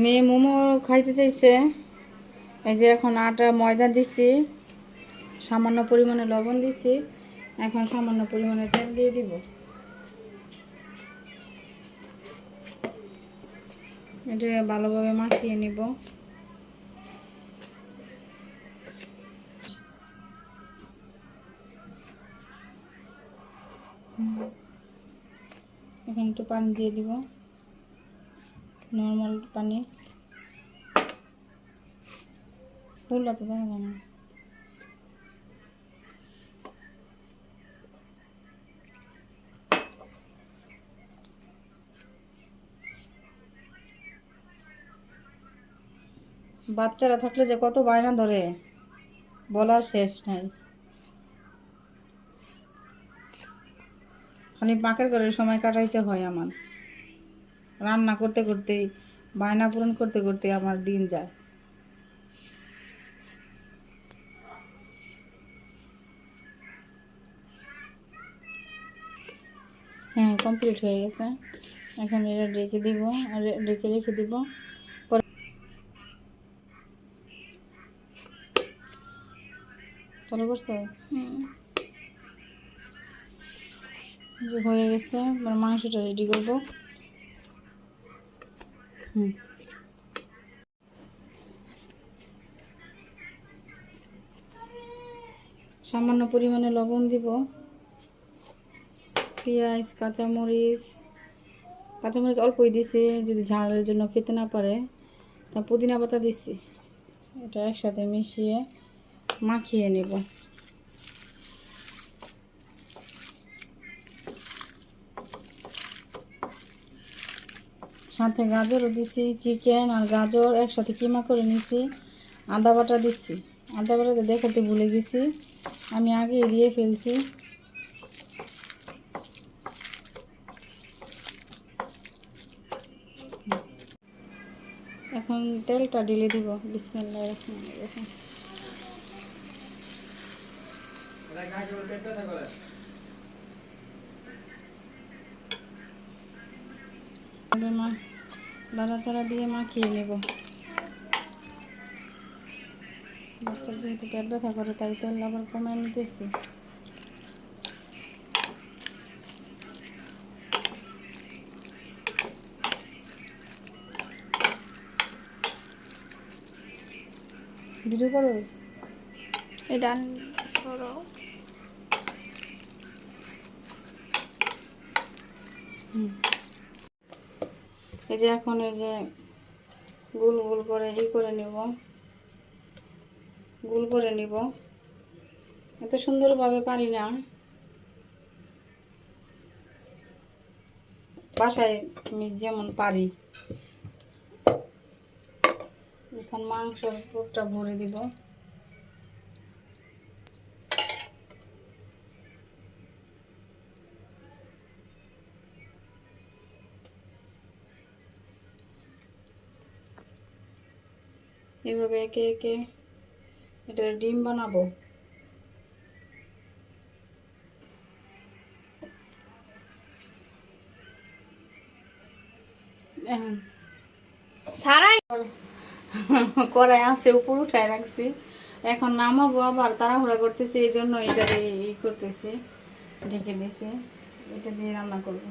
মেয়ে মোমো খাইতে চাইছে। এই যে এখন আটা ময়দা দিছি, সামান্য পরিমাণে লবণ দিছি, এখন সামান্য পরিমাণে তেল দিয়ে দিব। এটা ভালোভাবে মাখিয়ে নিব। এখন একটু পানি দিয়ে দিব, নর্মাল পানি, ফুল তো দেখা যায় না। বাচ্চারা থাকলে যে কত বায়না ধরে বলার শেষ নাই। খালি পাকের ঘরের সময় কাটাইতে হয় আমার, রান্না করতে করতেই, বায়না পূরণ করতে করতে আমার দিন যায়। হ্যাঁ, কমপ্লিট হয়ে গেছে। এখন এটা রেখে দিব, রেখে দিব। চালু করছে যে হয়ে গেছে। মাংসটা রেডি করব। সামান্য পরিমাণে লবণ দিব, পেঁয়াজ, কাঁচামরিচ অল্পই দিছি, যদি ঝালের জন্য খেতে না পারে তা পুদিনা পাতা দিছি। এটা একসাথে মিশিয়ে মাখিয়ে নেব। সাথে গাজরও দিছি, চিকেন আর গাজর একসাথে কিমা করে নিছি। আদা বাটা দিছি, আদা বাটাতে দেখাতে ভুলে গেছি, আমি আগে দিয়ে ফেলছি। এখন তেলটা ঢেলে দিব। বিসমিল্লাহির রহমানির রহিম। নাড়াচাড়া দিয়ে মাখিয়ে নেব। বাচ্চার যেহেতু পেট ব্যথা করে তাই তেল আবার কমায় নিতেছি। ভিডিও করোস এটা করো। এই যে এখন এই যে গোল গোল করে করে নিব, গোল করে নিব। এত সুন্দরভাবে পারি না, বাসায় আমি যেমন পারি। এখন মাংসের পুরটা ভরে দিব। এভাবে একে একে এটা ডিম বানাবো। সারাই কড়াই আছে, উপর উঠায় রাখছি। এখন নামাবো, আবার তাড়াহুড়া করতেছি, এই জন্য এটা দিয়ে করতেছি, ঢেকে দিয়েছি। এটা দিয়ে রান্না করবো।